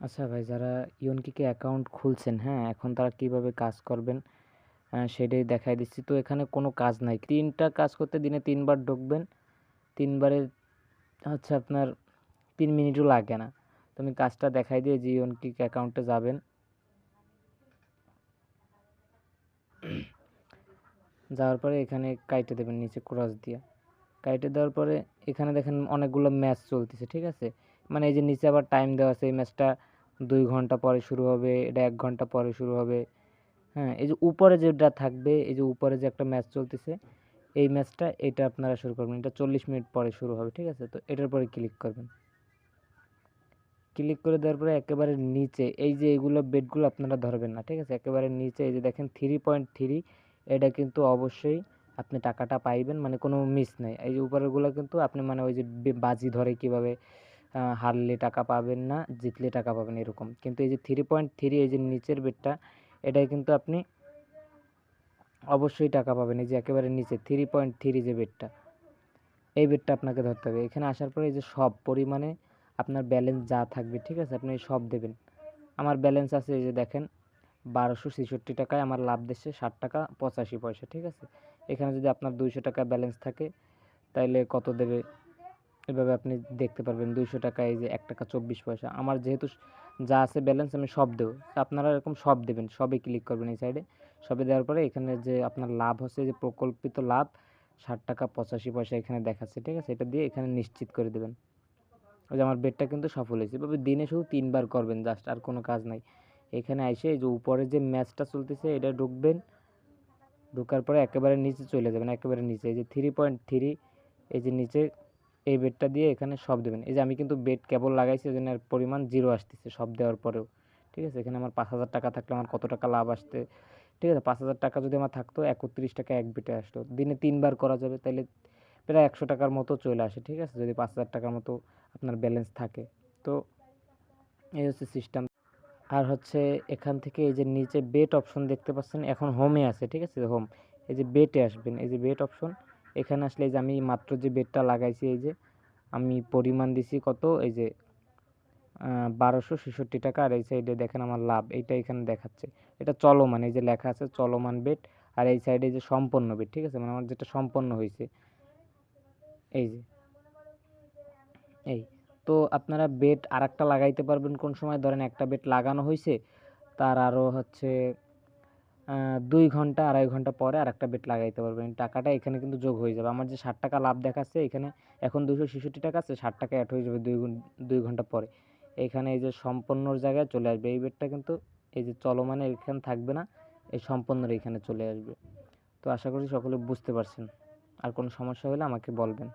আচ্ছা ভাই, যারা ইওনকিকে অ্যাকাউন্ট খুলছেন, হ্যাঁ? এখন তারা কিভাবে কাজ করবেন সেটাই দেখাই দিচ্ছি। তো এখানে কোনো কাজ নাই। ৩ টা কাজ করতে দিনে ৩ বার ঢুকবেন। ৩ বারে হচ্ছে আপনার ৩ মিনিটও লাগে না। তো আমি কাজটা দেখাই দিয়ে যে ইওনকিক অ্যাকাউন্টে যাবেন। যাওয়ার পরে এখানে কাইটে দেবেন নিচে ক্রস দিয়া। কাইটে দেওয়ার পরে এখানে দেখেন অনেকগুলো ম্যাচ চলতেছে, ঠিক আছে? মানে এই যে নিচে আবার টাইম দেওয়া আছে, এই ম্যাচটা ২ ঘন্টা পরে শুরু হবে, এটা ১ ঘন্টা পরে শুরু হবে। হ্যাঁ, এই যে উপরে যেটা থাকবে, এই যে উপরে যে একটা ম্যাচ চলতেছে, এই ম্যাচটা এটা আপনারা শুরু করবেন। এটা ৪০ মিনিট পরে শুরু হবে, ঠিক আছে? তো এটার পরে ক্লিক করবেন। ক্লিক করে দেওয়ার পরে একেবারে নিচে এই যে এগুলো বেটগুলো আপনারা ধরবেন না, ঠিক আছে? একেবারে নিচে এই যে দেখেন 3.3, এটা কিন্তু অবশ্যই আপনি টাকাটা পাইবেন, মানে কোনো মিস নাই। এই যে উপরেরগুলো কিন্তু আপনি মানে ওই যে বাজি ধরে কীভাবে হারলে টাকা পাবেন না, জিতলে টাকা পাবেন এরকম। কিন্তু এই যে 3.3 এই যে নিচের বেটটা, এটাই কিন্তু আপনি অবশ্যই টাকা পাবেন। এই যে একেবারে নিচে 3.3 যে বেটটা, এই বেটটা আপনাকে ধরতে হবে। এখানে আসার পরে এই যে সব পরিমাণে আপনার ব্যালেন্স যা থাকবে, ঠিক আছে? আপনি সব দেবেন। আমার ব্যালেন্স আছে এই যে দেখেন ১২৬৬ টাকায় আমার লাভ দিচ্ছে ৬০ টাকা ৮৫ পয়সা, ঠিক আছে? এখানে যদি আপনার ২০০ টাকা ব্যালেন্স থাকে তাইলে কত দেবে এভাবে আপনি দেখতে পারবেন। ২০০ টাকায় এই যে ১ টাকা ২৪ পয়সা। আমার যেহেতু যা আছে ব্যালেন্স আমি সব দেবো। আপনারা এরকম সব দেবেন, সবে ক্লিক করবেন এই সাইডে। সবে দেওয়ার পরে এখানে যে আপনার লাভ হচ্ছে, যে প্রকল্পিত লাভ ৬০ টাকা ৮৫ পয়সা এখানে দেখাচ্ছে, ঠিক আছে? এটা দিয়ে এখানে নিশ্চিত করে দেবেন। ওই যে আমার বেটটা কিন্তু সফল হয়েছে। এভাবে দিনে শুধু ৩ বার করবেন, জাস্ট আর কোনো কাজ নাই। এখানে আইসে এই যে উপরে যে ম্যাচটা চলতেছে এটা ঢুকবেন। ঢোকার পরে একেবারে নিচে চলে যাবেন, একেবারে নিচে এই যে 3.3 এই যে নিচে এই বেটটা দিয়ে এখানে সব দেবেন। এই যে আমি কিন্তু বেট কেবল লাগাইছি, এজন্য এর পরিমাণ 0 আসতেছে সব দেওয়ার পরেও, ঠিক আছে? এখানে আমার ৫,০০০ টাকা থাকলে আমার কত টাকা লাভ আসতে, ঠিক আছে? ৫,০০০ টাকা যদি আমার থাকতো ৩১ টাকা এক বেটে আসতো। দিনে ৩ বার করা যাবে, তাইলে প্রায় ১০০ টাকার মতো চলে আসে, ঠিক আছে? যদি ৫,০০০ টাকার মতো আপনার ব্যালেন্স থাকে। তো এই হচ্ছে সিস্টেম। আর হচ্ছে এখান থেকে এই যে নিচে বেট অপশন দেখতে পাচ্ছেন, এখন হোমে আছে, ঠিক আছে? হোম, এই যে বেটে আসবেন, এই যে বেট অপশন, এখানে আসলে এই যে আমি মাত্র যে বেটটা লাগাইছি, এই যে আমি পরিমাণ দিছি কত, এই যে ১২৬৬ টাকা। আর এই সাইডে দেখেন আমার লাভ, এইটা এখানে দেখাচ্ছে। এটা চলমান, এই যে লেখা আছে চলমান বেট। আর এই সাইডে যে সম্পন্ন বেট, ঠিক আছে? মানে আমার যেটা সম্পন্ন হয়েছে, এই যে এই। তো আপনারা বেট আরেকটা লাগাইতে পারবেন কোন সময়, ধরেন একটা বেট লাগানো হয়েছে, তার আরও হচ্ছে ২ ঘন্টা ২.৫ ঘন্টা পরে আরেকটা বেট লাগাইতে পারবেন। টাকাটা এখানে কিন্তু যোগ হয়ে যাবে। আমার যে ৬০ টাকা লাভ দেখাচ্ছে এখানে, এখন ২৬৬ টাকা আছে, ৬০ টাকা অ্যাড হয়ে যাবে ২ ঘন্টা পরে। এইখানে এই যে সম্পন্নর জায়গায় চলে আসবে। এই বেটটা কিন্তু এই যে চলমানের এখানে থাকবে না, এই সম্পন্নর এইখানে চলে আসবে। তো আশা করি সকলে বুঝতে পারছেন। আর কোনো সমস্যা হলে আমাকে বলবেন।